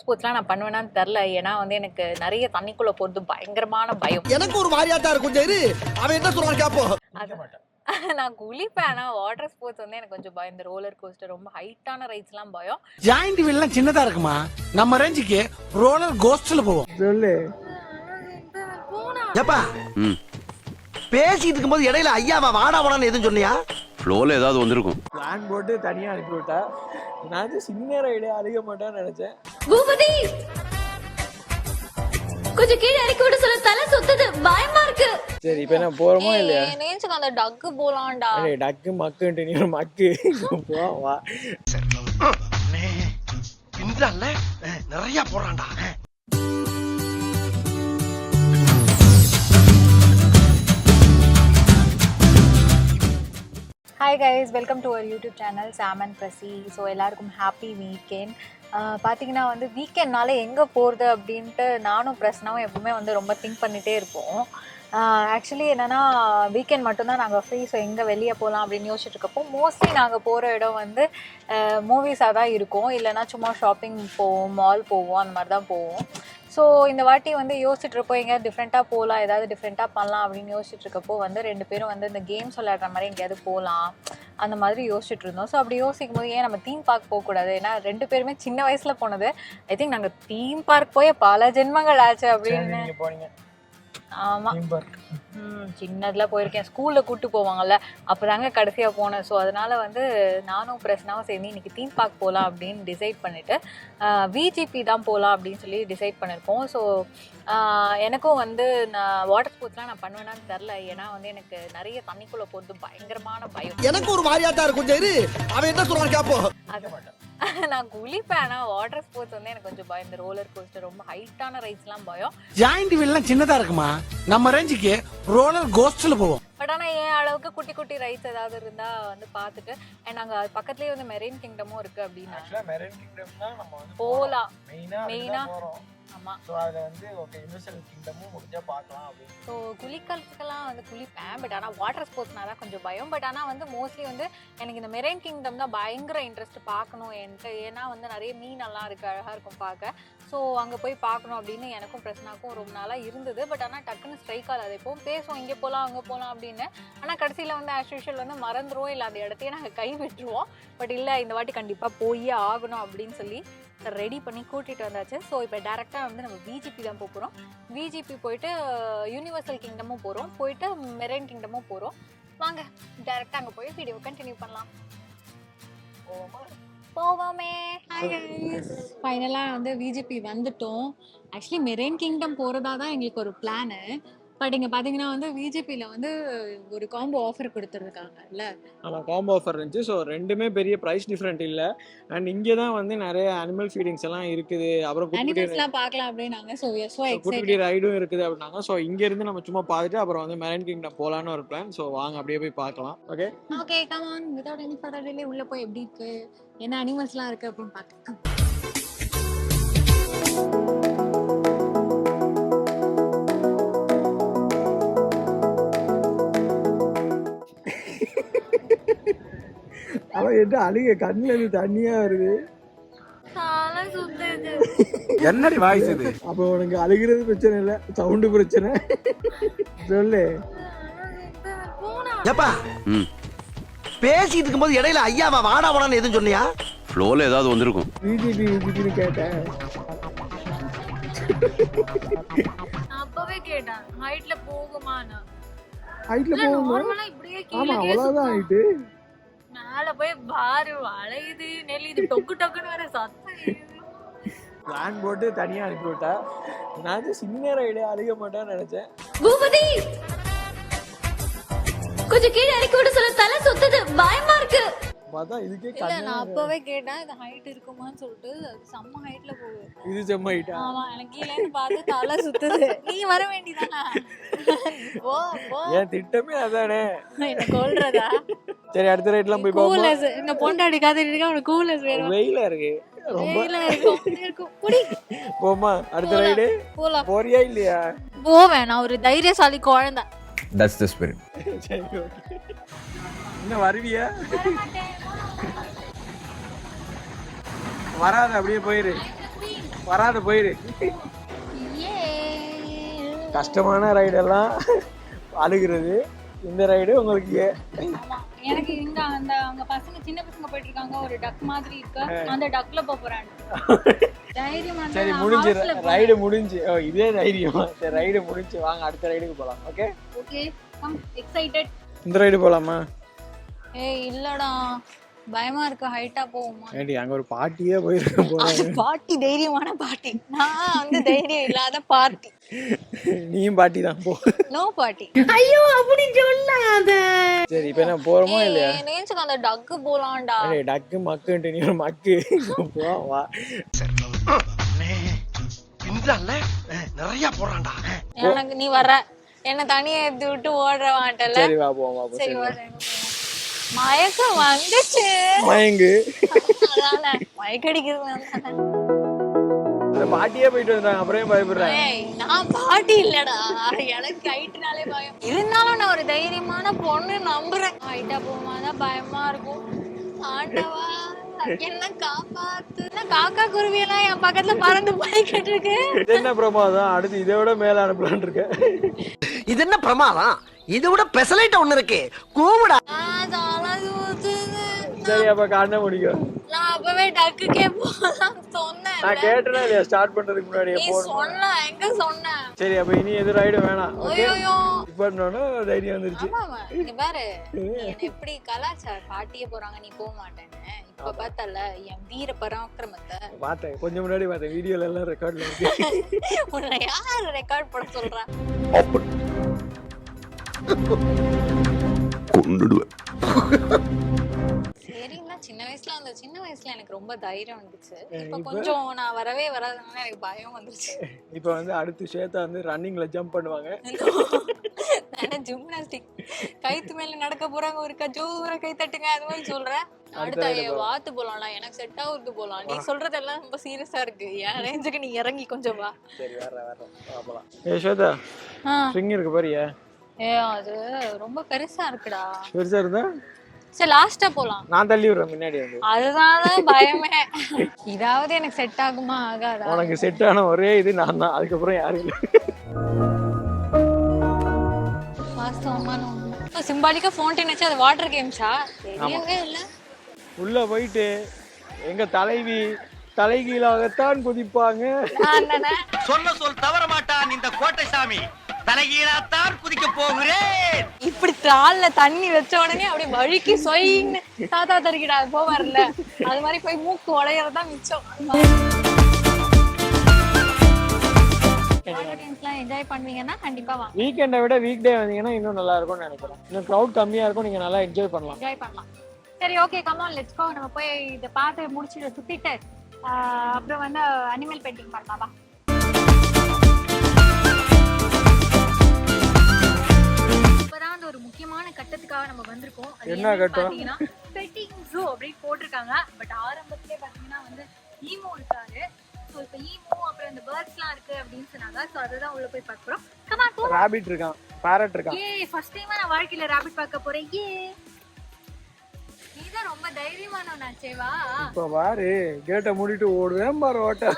ஸ்போர்ட்ஸ்லாம் நான் பண்ணுவேனான்னு தெரில. ஏன்னா வந்து எனக்கு நிறைய தண்ணிக்குள்ளே போகிறது பயங்கரமான பயம். எனக்கு ஒரு மாதிரியாட்டா இருக்கும். சரி அவன் என்ன சொல்றான் கேப்போம். நான் குளிப்பேன். ஆனால் வாட்டர் ஸ்போர்ட்ஸ் வந்து எனக்கு கொஞ்சம் பயம். இந்த ரோலர் கோஸ்டர், ரொம்ப ஹைட்டான ரைட்ஸ்லாம் பயம். ஜாயிண்ட் வீல்லாம் சின்னதா இருக்குமா? நம்ம ரேஞ்சுக்கு ரோலர் கோஸ்ட்ல போவோம். சொல்லு ஏப்பா பேசிட்டு இருக்கும்போது இடையில ஐயாவா வாடா வாடான்னு எதுவும் சொன்னியா? ஃப்ளோல ஏதாவது வந்திருக்கும். பிளான் போட்டு தனியா அனுப்பி விட்டா. நான் சின்ன ரைடே அழுக மாட்டேன்னு நினைச்சேன். பூபதி கொஞ்சம் கீழே இறக்கி விட சொல்ல, தலை சுத்துது, பயமா இருக்கு. சரி இப்போ என்ன போறோமா இல்லையா? நேச்சுக்கு அந்த டக்கு போலாம்டா. டக்கு மக்குன்ட்டு நீ மக்கு போ வா. பின்றான்ல நிறைய போறான்டா. Hi guys, welcome to our YouTube channel Sam and Prasi. So எல்லாருக்கும் ஹாப்பி வீக்கெண்ட். பார்த்தீங்கன்னா வந்து வீக்கெண்ட்னால எங்கே போகிறது அப்படின்ட்டு நானும் பிரச்சனாவும் எப்பவுமே வந்து ரொம்ப திங்க் பண்ணிகிட்டே இருப்போம். ஆக்சுவலி என்னென்னா வீக்கெண்ட் மட்டும்தான் நாங்கள் ஃப்ரீ. ஸோ எங்கே வெளியே போகலாம் அப்படின்னு யோசிச்சுட்ருக்கப்போ மோஸ்ட்லி நாங்கள் போகிற இடம் வந்து மூவிஸாக தான் இருக்கும். இல்லைனா சும்மா ஷாப்பிங் போவோம், மால் போவோம், அந்த மாதிரி தான் போவோம். ஸோ இந்த வாட்டி வந்து யோசிச்சுட்ருப்போம் எங்கேயாவது டிஃப்ரெண்ட்டாக போகலாம், ஏதாவது டிஃப்ரெண்ட்டாக பண்ணலாம் அப்படின்னு யோசிச்சுட்ருக்கப்போ வந்து 2 பேரும் வந்து இந்த கேம்ஸ் விளையாடுற மாதிரி எங்கேயாவது போகலாம் அந்த மாதிரி யோசிச்சுட்டு இருந்தோம். ஸோ அப்படி யோசிக்கும் போது ஏன் நம்ம தீம் பார்க் போகக்கூடாது? ஏன்னா 2 பேருமே சின்ன வயசில் போனது. ஐ திங்க் நாங்கள் தீம் பார்க் போய் பல ஜென்மங்கள் ஆச்சு அப்படின்னு. ஆமாம், சின்னதில் போயிருக்கேன். ஸ்கூலில் கூப்பிட்டு போவாங்கல்ல, அப்போ தாங்க கடைசியாக போனேன். ஸோ அதனால் வந்து நானும் பிரச்சனாவும் சேர்ந்து இன்றைக்கி தீம் பார்க் போகலாம் அப்படின்னு டிசைட் பண்ணிவிட்டு விஜிபி தான் போகலாம் அப்படின்னு சொல்லி டிசைட் பண்ணியிருக்கோம். ஸோ எனக்கும் வந்து நான் வாட்டர் ஸ்போர்ட்ஸ்லாம் நான் பண்ணுவேனான்னு தெரில. ஏன்னா வந்து எனக்கு நிறைய தண்ணிக்குள்ளே போகிறது பயங்கரமான பயம். எனக்கு ஒரு மாதிரியாட்டா இருக்கும். சரி அவன் என்ன சொல்றான் கேப்போம். அது நான் குளிப்பேன். ஆனால் வாட்டர் ஸ்போர்ட்ஸ் வந்து எனக்கு கொஞ்சம் பயம். இந்த ரோலர் கோஸ்டர், ரொம்ப ஹைட்டான ரைட்ஸ்லாம் பயம். ஜாயிண்ட் வீல்லாம் சின்னதா இருக்குமா? நம்ம ரேஞ்சுக்கு ரோலர் கோஸ்ட்ல போவோம். பட் ஆனால் என் அளவுக்கு குட்டி குட்டி ரைட்ஸ் ஏதாவது இருந்தால் வந்து பார்த்துட்டு, அண்ட் நாங்கள் பக்கத்துலேயே வந்து மெரைன் கிங்டமும் இருக்குது அப்படின்னா மெரைன் கிங்டம் தான் நம்ம வந்து போகலாம் மெயினாக போகிறோம். ஆமாம். ஸோ அதில் வந்து ஓகே யூனிவர்சல் கிங்டமும் முடிஞ்சா பார்க்கலாம் அப்படின்னு. ஸோ குளிக்கிறதுக்கெல்லாம் வந்து குளிப்பேன். பட் ஆனால் வாட்டர் ஸ்போர்ட்ஸ்னால் தான் கொஞ்சம் பயம். பட் ஆனால் வந்து மோஸ்ட்லி வந்து எனக்கு இந்த மெரைன் கிங்டம் தான் பயங்கர இன்ட்ரெஸ்ட் பார்க்கணும் எனக்கு. ஏன்னா வந்து நிறைய மீனெல்லாம் இருக்குது, அழகாக இருக்கும் பார்க்க. ஸோ அங்கே போய் பார்க்கணும் அப்படின்னு எனக்கும் பிரச்சனாக்கும் ரொம்ப நாளாக இருந்தது. பட் ஆனால் டக்குன்னு ஸ்ட்ரைக் ஆகாது. எப்போவும் பேசுவோம் இங்கே போகலாம் அங்கே போகலாம் அப்படின்னு. ஆனால் கடைசியில் வந்து ஆஸ் யூஷுவல் வந்து மறந்துடுவோம், இல்லை அந்த இடத்தையே நாங்கள் கை விட்டுருவோம். பட் இல்லை, இந்த வாட்டி கண்டிப்பாக போயே ஆகணும் அப்படின்னு சொல்லி ரெடி பண்ணி கூட்டிகிட்டு வந்தாச்சு. ஸோ இப்போ டேரெக்டாக வந்து நம்ம விஜிபி தான் போகிறோம். விஜிபி போயிட்டு யூனிவர்சல் கிங்டமும் போகிறோம், போயிட்டு மெரைன் கிங்டமும் போகிறோம். வாங்க டேரெக்டாக அங்கே போய் வீடியோ கண்டினியூ பண்ணலாம். போவோமே. ஃபைனலாக வந்து விஜிபி வந்துட்டோம். ஆக்சுவலி மெரைன் கிங்டம் போகிறதா தான் எங்களுக்கு ஒரு பிளானு. பட் இங்கே பார்த்தீங்கன்னா வந்து விஜிபியில் வந்து ஒரு காம்போ ஆஃபர் கொடுத்துருக்காங்கல்ல. ஆமாம், காம்போ ஆஃபர் இருந்துச்சு. ஸோ ரெண்டுமே பெரிய ப்ரைஸ் டிஃப்ரெண்ட் இல்லை. அண்ட் இங்கே தான் வந்து நிறைய அனிமல் ஃபீடிங்ஸ் எல்லாம் இருக்குது. அப்புறம் அனிமல்ஸ்லாம் பார்க்கலாம் அப்படின்னாங்க. ஸோ குட்டி ரைடும் இருக்குது அப்படின்னாங்க. ஸோ இங்கேருந்து நம்ம சும்மா பார்த்துட்டு அப்புறம் வந்து மெரைன் கிங்டம் போகலான்னு ஒரு பிளான். ஸோ வாங்க அப்படியே போய் பார்க்கலாம். Okay okay come on. Without any further delay உள்ள போய் எப்படி இருக்கு, என்ன அனிமல்ஸ்லாம் இருக்கு அப்படின்னு பார்க்கலாம். அவன் என்ன அழுக, கண்ணில் இருந்து தண்ணியா வருது. என்னடி வாய்ஸ் இது? அப்போ உனக்கு அழுகிறது பிரச்சனை இல்லை, சவுண்டு பிரச்சனை. சொல்லு. ஏப்பா பேசிட்டு இருக்கும்போது இடையில ஐயாவா வாடா வாடான்னு எதுவும் சொன்னியா? ஃப்ளோல ஏதாவது வந்திருக்கும். விஜிபின்னு கேட்டேன். அப்பவே கேட்டேன் ஹைட்ல போகுமா. ஹைட்ல போகுமா? ஆமா, அவ்வளவுதான் ஹைட்டு. மேல போய் பாரு அலையுது நெல்லிது, டொக்கு டொக்குன்னு வர சத்தம். பிளான் போட்டு தனியா அனுப்பி விட்டா. நான் சின்ன ரைடே அழுக மாட்டேன்னு நினைச்சேன். பூபதி கொஞ்சம் கீழே இறக்கி விட சொல்ல, தலை சுத்துது, பயமா இருக்கு. பார்த்தா இதுக்கே இல்ல, நான் அப்பவே கேட்டேன் இது ஹைட் இருக்குமான்னு சொல்லிட்டு. செம்ம ஹைட்ல போகுது. இது செம்ம ஹைட்டா? ஆமா, எனக்கு கீழே இருந்து பார்த்து தலை சுத்துது. நீ வர வேண்டியதானா? போ போ. ஏன் திட்டமே அதானே, என்ன கொல்றதா? சரி அடுத்த ரைட்லாம் போய் பாப்போம். கூலஸ் இந்த பொண்டாடி காத்திட்டு இருக்கா, உனக்கு கூலஸ் வேணும். வெயிலா இருக்கு ரொம்ப. வெயிலா இருக்கும். புடி போமா அடுத்த ரைடு. போலாம். போறியா இல்லையா? போவேன், நான் ஒரு தைரியசாலி குழந்தை. That's the spirit. சரி ஓகே. என்ன வருவியா? வராத, அப்படியே போயிரு. வராது போயிரு. கஷ்டமான ரைடெல்லாம் அழுகிறது, இந்த ரைடு உங்களுக்கு எனக்கு இந்த அந்த அங்க பசங்க சின்ன பசங்க போயிட்டு இருக்காங்க, ஒரு டக் மாதிரி இருக்கு, அந்த டக்ல போறேன். தைரியமா சரி முடிஞ்சு ரைடு முடிஞ்சு. ஓ இதே தைரியமா? சரி ரைடு முடிஞ்சு வாங்க அடுத்த ரைடுக்கு போலாம். Okay okay come excited. இந்த ரைடு போலாமா? ஏய் இல்லடா பயமா இருக்கு, ஹைட்டா போவோமா? ஏடி அங்க ஒரு பார்ட்டியே போயிருக்கு போறாங்க. பார்ட்டி தைரியமான பார்ட்டி, நான் வந்து தைரியம் இல்லாத பார்ட்டி. நீயும் பார்ட்டி தான் போ. No party. ஐயோ அப்படி சொல்லாத. சரி இப்போ என்ன போறோமா இல்லையா? நேச்சுக்கு அந்த டக்கு போலாம்டா. ஏய் டக்கு மக்குன்ட்டு நீ ஒரு மக்கு போ வா. பின்றான்ல நிறைய போறான்டா. எனக்கு நீ வர என்ன தனியா எடுத்து விட்டு ஓடுற மாட்டல. சரி வா போமா போ. சரி வரேன். மயக்கம் வந்துச்சு. மயங்கு. அதானே மயக்கடிக்கிறது. அந்த பாட்டியே போயிட்டு வந்தாங்க, அப்புறம் பயப்படுறாங்க. ஏய் நான் பாட்டி இல்லடா, எனக்கு ஹைட்னாலே பயம். இருந்தாலும் நான் ஒரு தைரியமான பொண்ணு நம்புறேன். ஹைட்டா போகும்போது பயமா இருக்கும். ஆண்டவா என்ன காப்பாத்து. காக்கா குருவி எல்லாம் என் பக்கத்துல பறந்து போய்கிட்டு இருக்கு. என்ன பிரமாதம், அடுத்து இதை விட மேல அனுப்பலான் இருக்கேன். இது என்ன பிரமாதம்? இதை விட பெசலைட் ஒண்ணு இருக்கு, கூவுடா. சரி அப்ப காண முடியும். நான் அப்பவே டக்குக்கே போலாம் சொன்னேன். நான் கேட்டேனா இல்லையா ஸ்டார்ட் பண்றதுக்கு முன்னாடி நீ சொன்ன எங்க சொன்ன? சரி அப்ப இனி எது ரைடு வேணாம். ஐயோ இப்ப தைரியம் வந்துருச்சு. ஆமா நீ பாரு, நீ என்ன எப்படி கலாச்சார பாட்டியே போறாங்க நீ போக மாட்டேன்னு. இப்ப பார்த்தல என் வீர பராக்கிரமத்தை பார்த்தேன், கொஞ்சம் முன்னாடி பார்த்தேன், வீடியோல எல்லாம் ரெக்கார்ட்ல இருக்கு. உன்னை யார் ரெக்கார்ட் பண்ண சொல்றா? கொன்னுடுவேன். சரிங்களா, சின்ன வயசுல எனக்கு ரொம்ப தைரியம் வந்துச்சு. இப்ப கொஞ்சம் நான் வரவே வராதனால எனக்கு பயம் வந்துருச்சு. இப்ப வந்து அடுத்து ஸ்வேதா வந்து ரன்னிங்ல ஜம்ப் பண்ணுவாங்க. ஜிம்னாஸ்டிக் கைத்து மேல நடக்க போறாங்க, ஒரு ஜோர கை தட்டுங்க அது மாதிரி சொல்றேன். அடுத்த வாத்து போலாம்ல, எனக்கு செட் ஆகுது போலாம். நீ சொல்றதெல்லாம் ரொம்ப சீரியஸா இருக்கு, என் ரேஞ்சுக்கு நீ இறங்கி கொஞ்சம் வா. சரி வர போலாம். ஏ ஸ்வேதா ஸ்விங் இருக்கு பாரியா? ஏ அது ரொம்ப பெருசா இருக்குடா. பெருசா இருந்தா சரி லாஸ்டா போலாம். நான் தள்ளி விடுறேன் முன்னாடி வந்து. அதுதான் பயமே. இதாவது எனக்கு செட் ஆகுமா ஆகாதா? உனக்கு செட் ஆன ஒரே இது நான் தான், அதுக்கப்புறம் யாரும் இல்லை. வாஸ்தவமான சிம்பாலிக்கா ஃபவுண்டைன் வச்சு அது வாட்டர் கேம்ஸா? தெரியவே இல்ல. உள்ள போயிட்டு எங்க தலைவி தலைகீழாகத்தான் குதிப்பாங்க. சொன்ன சொல் தவற மாட்டான் இந்த கோட்டை சாமி, தலைகீழாத்தான் குதிக்க போகிறேன். இப்படி தாள்ல தண்ணி வச்ச உடனே அப்படியே வழுக்கி சொயின்னு தாத்தா தருகிடா போவார்ல, அது மாதிரி போய் மூக்கு உடையறதுதான் மிச்சம். என்ஜாய் பண்ணுவீங்கன்னா கண்டிப்பா வாங்க. வீக்கெண்டை விட வீக் டே வந்தீங்கன்னா இன்னும் நல்லா இருக்கும்னு நினைக்கிறேன். இன்னும் க்ரௌட் கம்மியா இருக்கும், நீங்க நல்லா என்ஜாய் பண்ணலாம். சரி okay come on let's go. நம்ம போய் இத பார்த்து முடிச்சிட்டு சுத்திட்டு அப்புறம் வந்து அனிமல் பெயிண்டிங் பண்ணலாம் வா. இப்பதான் ஒரு முக்கியமான கட்டத்துக்காக நம்ம வந்திருக்கோம். என்ன கட்டம்? பாத்தீங்கன்னா பெட்டிங் ஜூ அப்படி போட்டிருக்காங்க. பட் ஆரம்பத்திலே பாத்தீங்கன்னா வந்து ஈமோ இருக்காரு. சோ இப்ப ஈமோ அப்புறம் இந்த பேர்ட்ஸ்லாம் இருக்கு அப்படின்னு சொன்னாங்க. சோ அதுதான் உள்ள போய் பார்க்க போறோம். கம் ஆன் போ. ராபிட் இருக்கான், பேரட் இருக்கான். ஏய் ஃபர்ஸ்ட் டைமா நான் வாழ்க்கையில ராபிட் பார்க்க போறேன். ஏ நீதான் ரொம்ப தைரியமானவனாச்சே வா. இப்ப பாரு கேட்ட மூடிட்டு ஓடுவேன் பாரு ஓட்டம்.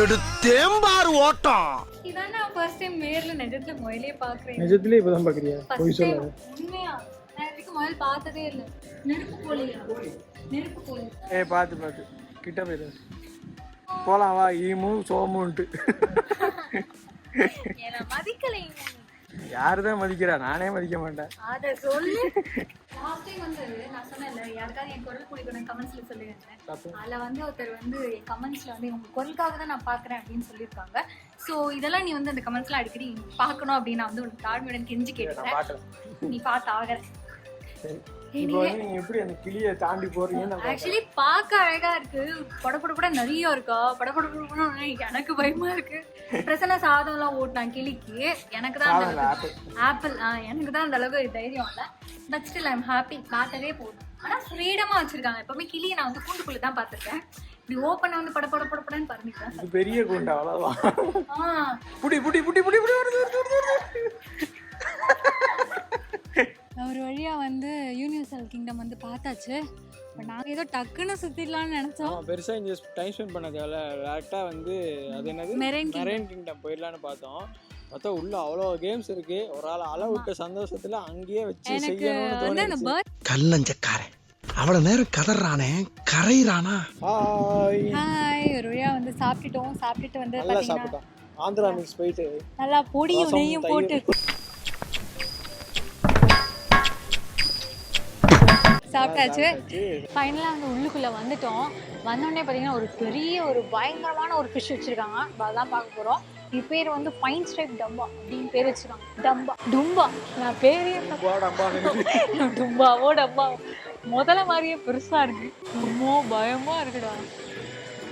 எடுத்தேம்பார் ஓட்டம். இதான் நான் ஃபர்ஸ்ட் டைம் நேர்ல நிஜத்துல முயலே பாக்குறேன். நிஜத்திலே இப்பதான் பாக்குறியா? போய் சொல்லாத. உண்மையா நான் இதுக்கு முயல் பார்த்ததே இல்ல. நெருப்பு கோழியா? நெருப்பு கோழி. ஏய் பாத்து கிட்ட போயிரு. போலாம் வா. ஈமு சோமுன்ட்டு என்ன மதிக்கலை. யாருதான் மதிக்கிறா? நானே மதிக்க மாட்டேன். அத சொல்லு. லாஸ்ட் டைம் வந்து நான் சொன்னேன்ல யாருக்காவது என் குரல் பிடிக்கணும் கமெண்ட்ஸ்ல சொல்லுங்க. அதுல வந்து ஒருத்தர் வந்து என் கமெண்ட்ஸ்ல வந்து உங்க குரலுக்காக தான் நான் பாக்குறேன் அப்படின்னு சொல்லியிருக்காங்க. ஸோ இதெல்லாம் நீ வந்து அந்த கமெண்ட்ஸ்லாம் அடிக்கடி பார்க்கணும் அப்படின்னு நான் வந்து உனக்கு தாழ்மையுடன் கெஞ்சி கேட்டுக்கிறேன். நீ பார்த்து ஆகிறேன். நீங்க எப்படி அந்த கிளியை தாண்டி போறீங்கன்னு ஆக்சுவலி பார்க்க அழகா இருக்கு. படப்பட நிறைய இருக்கா. படப்பட எனக்கு பயமா இருக்கு. பிரசன்ன சாதம் எல்லாம் ஓட்டான் கிளிக்கு. எனக்கு தான் ஆப்பிள் எனக்கு தான் அந்த அளவுக்கு தைரியம் இல்லை. But still I am happy. பார்த்ததே போதும். ஆனா ஃப்ரீடமா வச்சிருக்காங்க. எப்பவுமே கிளியை நான் வந்து கூண்டுக்குள்ள தான் பார்த்திருக்கேன். இப்படி ஓப்பன் வந்து படப்படன்னு பறந்துக்கிறேன். இது பெரிய கூண்டு அவ்வளவுதான். புடி புடி புடி புடி புடி ஒரு வழியா வந்து யூனிவர்சல் கிங்டம் வந்து பார்த்தாச்சு. நாங்கள் ஏதோ டக்குன்னு சுற்றிடலான்னு நினச்சோம். பெருசாக இங்கே டைம் ஸ்பெண்ட் பண்ண தேவையில்ல, டேரெக்டாக வந்து அது என்னது மெரைன் கிங்டம் போயிடலான்னு பார்த்தோம். பார்த்தா உள்ள அவ்வளோ கேம்ஸ் இருக்கு. ஒரு ஆள் அளவு விட்ட சந்தோஷத்தில் அங்கேயே வச்சு செய்யணும்னு தோணுச்சு. கல்லஞ்சக்காரன் அவ்வளவு நேரம் கதறானே கரையிறானா. ஹாய், ஒரு வழியாக வந்து சாப்பிட்டுட்டு வந்து நல்லா சாப்பிட்டோம். ஆந்திரா மிக்ஸ் போயிட்டு நல்லா பொடியும் நெய்யும் போட்டு சாப்பிட்டாச்சு. ஃபைனலாக வந்து உள்ளுக்குள்ளே வந்துட்டோம். வந்தோடனே பார்த்தீங்கன்னா ஒரு பெரிய ஒரு பயங்கரமான ஒரு ஃபிஷ் வச்சுருக்காங்க. அதான் பார்க்க போகிறோம். இது பேர் வந்து ஃபைன் ஸ்ட்ரைப் டம்பா அப்படின்னு பேர் வச்சுருக்காங்க. டும்பா நான் பேரே டும்பாவோ டம்பா முதல்ல மாதிரியே பெருசாக இருக்குது. ரொம்ப பயமாக இருக்குடா.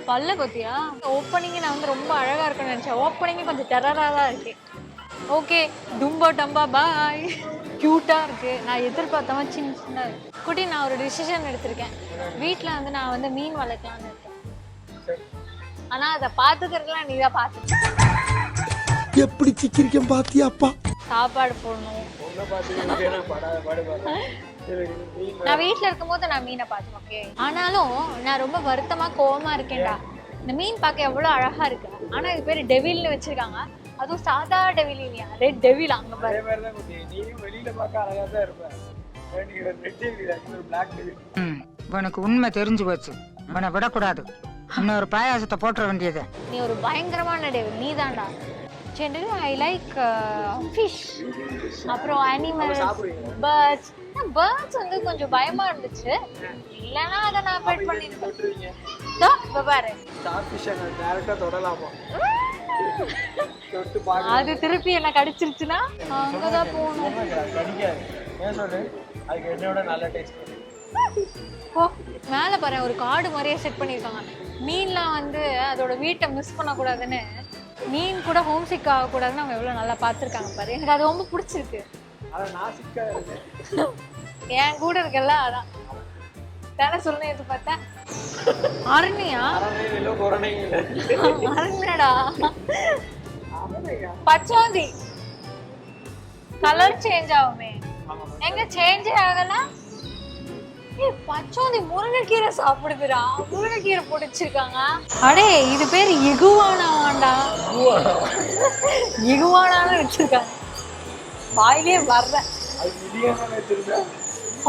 பல்ல பத்தியா ஓப்பனிங் நான் வந்து ரொம்ப அழகாக இருக்குன்னு நினச்சேன். ஓப்பனிங்கே கொஞ்சம் டெரராக தான் இருக்கு. ஓகே, டும்பா டம்பா பாய். க்யூட்டாக இருக்குது. நான் எதிர்பார்த்தவன் சின்ன குட்டி. நான் ஒரு டிசிஷன் எடுத்திருக்கேன். வீட்டில் வந்து நான் வந்து மீன் வளர்க்கலான்னு இருக்கேன். ஆனால் அதை பார்த்துக்கிறதுலாம் நீ தான் பார்த்து எப்படி சிக்கிரிக்கம் பாத்தியாப்பா. சாப்பாடு போடணும். நான் வீட்டில் இருக்கும்போது நான் மீனை பார்த்தேன். ஓகே, ஆனாலும் நான் ரொம்ப வருத்தமாக கோவமாக இருக்கேன்டா. இந்த மீன் பார்க்க எவ்வளோ அழகாக இருக்கு. ஆனால் இது பேர் டெவில்னு வச்சுருக்காங்க. அதுவும் சாதா டெவில் இல்லையா, ரெட் டெவில். அங்கே பாரு, வெளியில பார்க்க அழகா தான் இருப்பேன். உனக்கு உண்மை தெரிஞ்சு போச்சு. உன்னை விடக்கூடாது. இன்னொரு பாயாசத்தை போட்டுற வேண்டியது. நீ ஒரு பயங்கரமான டெவில் நீ தான்டா. ஜென்ரலி ஐ லைக் ஃபிஷ், அப்புறம் அனிமல்ஸ், பேர்ட்ஸ். பேர்ட்ஸ் வந்து கொஞ்சம் பயமா இருந்துச்சு. இல்லைன்னா அதை நான் பெட் பண்ணிருக்கேன். பாரு, அது திருப்பி என்ன கடிச்சிருச்சுன்னா அங்கதான் போகணும். மேல பாரு, ஒரு காடு மாதிரியே செட் பண்ணிருக்காங்க. மீன்லாம் வந்து அதோட வீட்டை மிஸ் பண்ணக்கூடாதுன்னு, மீன் கூட ஹோம் சிக் ஆகக்கூடாதுன்னு அவங்க எவ்வளவு நல்லா பார்த்துருக்காங்க பாரு. எனக்கு அது ரொம்ப பிடிச்சிருக்கு. என் கூட இருக்கல அதான் தானே சொல்லணும். எது பார்த்தா அரணியா அரண்யடா பச்சோந்தி கலர் சேஞ்ச் ஆகுமே. எங்க சேஞ்சே ஆகலாம். பச்சோந்தி முருங்கைக்கீரை சாப்பிடுதுடா. முருங்கைக்கீரை போட்டுச்சிருக்காங்க. அடே, இது பேர் இகுவானாவாண்டா. இகுவானான்னு வச்சிருக்காங்க. வாயிலே வர்ற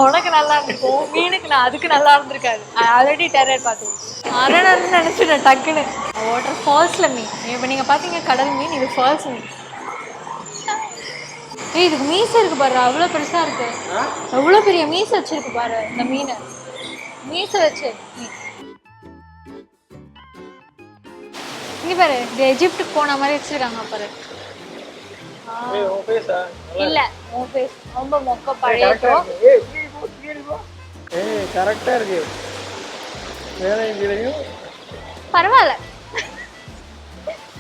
உனக்கு நல்லா இருந்திருக்கும், மீனுக்கு நான் அதுக்கு நல்லா இருந்திருக்காது. ஆல்ரெடி டெரர் பார்த்தோம். அரணுன்னு நினைச்சிட்டேன் டக்குன்னு. வாட்டர் ஃபால்ஸ்ல மீன். இப்போ நீங்க பாத்தீங்க கடல் மீன், இது ஃபால்ஸ் மீன். ஏய், இதுக்கு மீசை இருக்கு பாரு, அவ்வளோ பெருசா இருக்கு. எவ்வளோ பெரிய மீசை வச்சிருக்கு பாரு இந்த மீனை. மீசை வச்சு இங்க பாரு, இது எஜிப்டுக்கு போன மாதிரி வச்சிருக்காங்க பாரு. இல்ல, உன் ஃபேஸ் ரொம்ப மொக்க பழையதோ. கரெக்டா இருக்கு. பரவாயில்ல.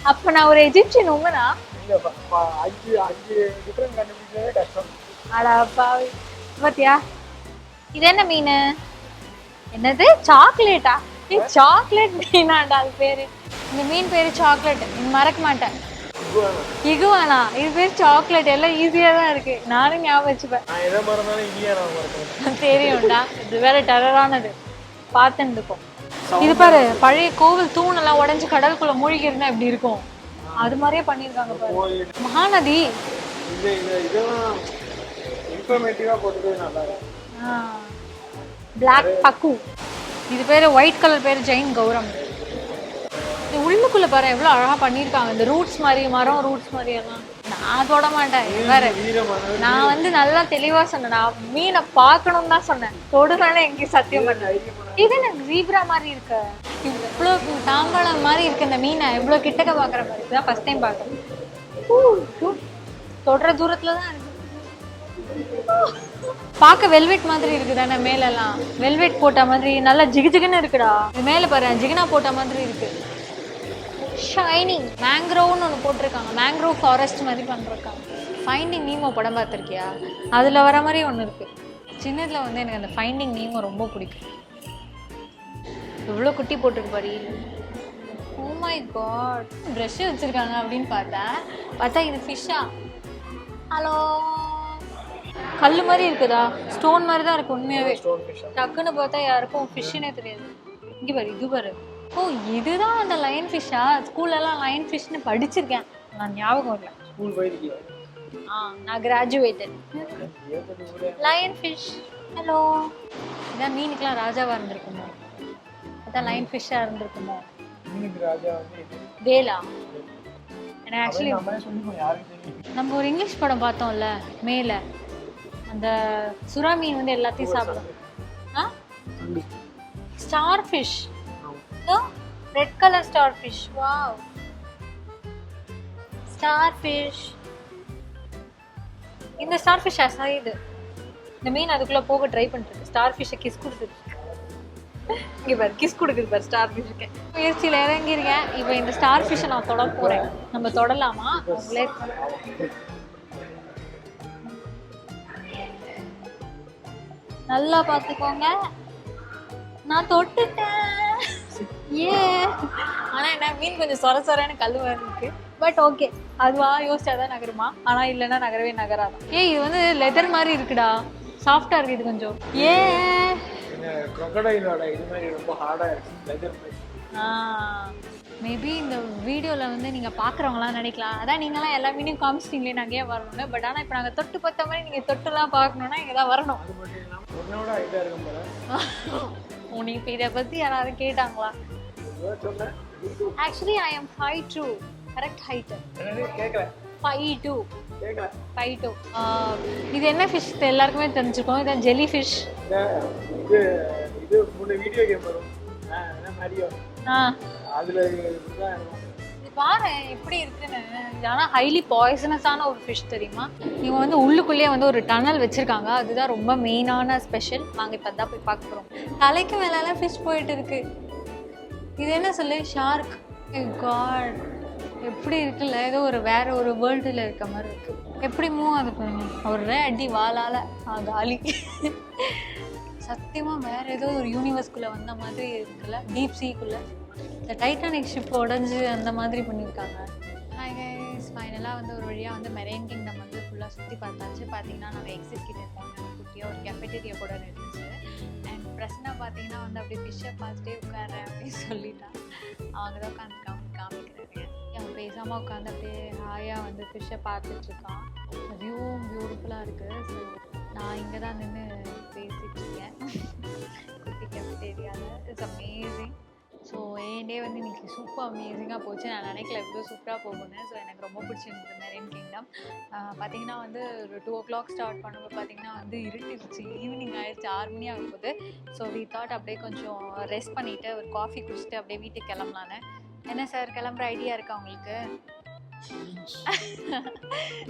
அப்ப நான் ஒரு எஜிப்சியன் உமனா? அடா பாவி. பாத்தியா, இது என்ன மீன்? என்னது சாக்லேட்டா? சாக்லேட் மீனாண்டா அது பேரு. இந்த மீன் பேரு சாக்லேட். நீ மறக்க மாட்டேன். இகுவானா, இது பேர் சாக்லேட். எல்லாம் ஈஸியா தான் இருக்கு. நானும் ஞாபகம் வச்சுப்பேன். தெரியும்டா, இது வேற டெரரானது. பார்த்துன்னு இருக்கும். இது பாரு, பழைய கோவில் தூணெல்லாம் உடஞ்சு கடலுக்குள்ள மூழ்கி இருந்தா எப்படி இருக்கும், அது மாதிரியே பண்ணிருக்காங்க பாரு. மகாநதி. பிளாக் பக்கு. இது பேரு ஒயிட் கலர் பேரு ஜெயின் கௌரம். இது உள்ளுக்குள்ள பாரு எவ்வளவு அழகா பண்ணிருக்காங்க. இந்த ரூட்ஸ் மாதிரி, மரம் ரூட்ஸ் மாதிரி எல்லாம். நான் தொட மாட்டேன். வேற நான் வந்து நல்லா தெளிவா சொன்னேன். நான் மீனை பார்க்கணும்னு தான் சொன்னேன். தொடுறேன்னு எங்கேயும் சத்தியம் பண்ணேன். இது எனக்கு ஜீப்ரா மாதிரி இருக்கு. இவ்வளோ தாம்பாளம் மாதிரி இருக்கு இந்த மீனை. இவ்வளோ கிட்டக்க பாக்குற மாதிரி இதுதான் ஃபர்ஸ்ட் டைம் பாக்குறேன். தொடுற தூரத்துல தான் இருக்கு. பார்க்க வெல்வெட் மாதிரி இருக்குதானே மேலெல்லாம். வெல்வெட் போட்ட மாதிரி நல்லா ஜிகுஜிகுன்னு இருக்குடா. இது மேல பாரு, ஜிகுனா போட்ட மாதிரி இருக்கு. ஷைனிங் மேங்க்ரோவ்னு ஒன்று போட்டிருக்காங்க. மேங்க்ரோவ் ஃபாரஸ்ட் மாதிரி பண்ணிருக்காங்க. ஃபைண்டிங் நீமோ படம் பார்த்துருக்கியா? அதில் வர மாதிரி ஒன்று இருக்குது. சின்னதில் வந்து எனக்கு அந்த ஃபைண்டிங் நீமோ ரொம்ப பிடிக்கும். இவ்வளோ குட்டி போட்டிருக்கு பாரு. ஓ மை காட், ப்ரஷ் வச்சுருக்காங்க அப்படின்னு பார்த்தா இது ஃபிஷ்ஷா? ஹலோ, கல் மாதிரி இருக்குதா? ஸ்டோன் மாதிரி தான் இருக்கு உண்மையாவே. Stone fish. டக்குன்னு பார்த்தா யாருக்கும் ஃபிஷ்ஷுன்னே தெரியாது. இங்கே பாரு, இது பாரு. ஓ, இதுதான் அந்த லைன் ஃபிஷ்ஷா? ஸ்கூல்லலாம் லைன் ஃபிஷ்னு படிச்சிருக்கேன், நான் ஞாபகம் இல்லை. ஸ்கூல் போயிருக்கியா? நான் கிராஜுவேட்டட். Line fish. ஹலோ. இதான் மீனுக்கெலாம் ராஜாவாக இருந்திருக்குமோ? அதான் லைன் ஃபிஷ்ஷாக இருந்திருக்குமோ? மீனுக்கு ராஜா வந்து வேலா? எனக்கு ஆக்சுவலி நம்மளே சொல்லிப்போம், யாருக்கு தெரியும்? நம்ம ஒரு இங்கிலீஷ் படம் பார்த்தோம்ல மேலே, அந்த சுறா மீன் வந்து எல்லாத்தையும் சாப்பிடும். Star fish. Red colour star fish. Wow, star fish. இந்த ஸ்டார் ஃபிஷ் அசைது. இந்த மீன் அதுக்குள்ள போக ட்ரை பண்ணிட்டு ஸ்டார் ஃபிஷ்ஷை கிஸ் கொடுத்துருக்கு. இங்கே பாரு, கிஸ் கொடுக்குது பாரு ஸ்டார் ஃபிஷ்ஷுக்கு. முயற்சியில் இறங்கியிருக்கேன். இப்போ இந்த ஸ்டார் ஃபிஷ்ஷை நான் தொட போகிறேன். நம்ம தொடலாமா? உங்களே நல்லா பார்த்துக்கோங்க. நான் தொட்டுட்டேன். ஏ, ஆனால் என்ன, மீன் கொஞ்சம் சொர சொரன்னு கல் மாதிரி இருக்கு. பட் ஓகே, அதுவா யோசிச்சாதான் நகருமா? ஆனால் இல்லைன்னா நகரவே நகராதான். இது வந்து லெதர் மாதிரி இருக்குடா, சாஃப்டாக இருக்குது இது கொஞ்சம். crocodile-ஓட இது மாதிரி ரொம்ப ஹார்டா இருக்கு, லெதர் மாதிரி. மேபி இந்த வீடியோவில் வந்து நீங்கள் பார்க்குறவங்களாம் நினைக்கலாம், அதான் நீங்களாம் எல்லா மீனையும் காமிச்சிட்டிங்களே நாங்கள் ஏன் வரணும்னு. பட் ஆனால் இப்போ நாங்கள் தொட்டு பார்த்த மாதிரி நீங்கள் தொட்டுலாம் பார்க்கணுன்னா இங்கே தான் வரணும். அது மட்டும் இல்லாமல் உன்னோட இதாக இருக்கும் போல. உனக்கு இப்போ இதை பற்றி யாராவது கேட்டாங்களா? சொன்னேன் actually I am 5'2", correct height. கேட்கல 5'2". கேட்கல 5'2". இது என்ன ஃபிஷ் எல்லாருக்குமே தெரிஞ்சுக்கோம், இதான் ஜெல்லி ஃபிஷ். இது இது முன்ன வீடியோ கேம் வரும் மரியோ, அதுல இதுதான் இருக்கும். இது பாரு எப்படி இருக்குன்னு. ஆனால் ஹைலி பாய்சனஸான ஒரு ஃபிஷ் தெரியுமா? இவங்க வந்து உள்ளுக்குள்ளேயே வந்து ஒரு டனல் வச்சுருக்காங்க, அதுதான் ரொம்ப மெயினான ஸ்பெஷல். வாங்க இப்போ தான் போய் பார்க்க போகிறோம். தலைக்கு மேலெல்லாம் ஃபிஷ் போயிட்டு இருக்கு. இது என்ன சொல்லு? ஷார்க். காட், எப்படி இருக்குல்ல, ஏதோ ஒரு வேற ஒரு வேர்ல்டில் இருக்க மாதிரி இருக்கு. எப்படி மூவ் ஆகுது பாருங்க, ஒரு அடி வாளால காலி. சத்தியமாக வேற ஏதோ ஒரு யூனிவர்ஸ்குள்ளே வந்த மாதிரி இருக்குல்ல, டீப் சீக்குள்ளே. இந்த டைட்டானிக் ஷிப் உடஞ்சி அந்த மாதிரி பண்ணியிருக்காங்க. ஹாய் கைஸ், ஃபைனலாக வந்து ஒரு வழியாக வந்து மெரைன் கிங்டம் வந்து ஃபுல்லாக சுற்றி பார்த்தாச்சு. பார்த்தீங்கன்னா நம்ம எக்ஸிட் கிட்ட இருக்கோம். குட்டியாக ஒரு கேஃபெட்டேரியா கூட இருந்துச்சு. அண்ட் பிரச்சனை பார்த்தீங்கன்னா வந்து அப்படியே ஃபிஷ்ஷை பார்த்துட்டே உட்காரேன் அப்படின்னு சொல்லிட்டான். அவங்க தான் உட்காந்து காமிக்கிறாங்க. அவன் பேசாமல் உட்காந்து அப்படியே ஹாயாக வந்து ஃபிஷ்ஷை பார்த்துட்ருக்கான். வியூவும் பியூட்டிஃபுல்லாக இருக்குது. ஸோ நான் இங்கே தான் நின்று பேசிகிட்டு இருக்கேன் குட்டி கேஃபெட்டேரியாவில். It's amazing. ஸோ என் டே வந்து இன்றைக்கி சூப்பர் அமேசிங்காக போச்சு. நான் நினைக்கல இவ்வளோ சூப்பராக போகுன்னு. ஸோ எனக்கு ரொம்ப பிடிச்சிருந்தது மெரைன் கிங்டம். பார்த்திங்கன்னா வந்து ஒரு 2 o'clock ஸ்டார்ட் பண்ணும்போது பார்த்திங்கன்னா வந்து இருந்துருச்சு, ஈவினிங் ஆயிடுச்சு, 6 மணி ஆகும் போது. ஸோ வி தாட் அப்படியே கொஞ்சம் ரெஸ்ட் பண்ணிவிட்டு ஒரு காஃபி குடிச்சிட்டு அப்படியே வீட்டுக்கு கிளம்பலான்னு. என்ன சார், கிளம்புற ஐடியா இருக்கா உங்களுக்கு?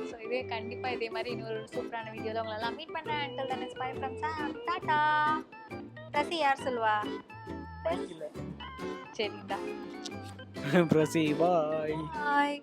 ஸோ இதே கண்டிப்பாக இதே மாதிரி இன்னொரு சூப்பரான வீடியோவில் உங்களெல்லாம் மீட் பண்ணுறேன். until then, it's bye from Sam. Tata. Rasi யார் சொல்லுவா? சரிடா. பிரசி பாய். பாய்.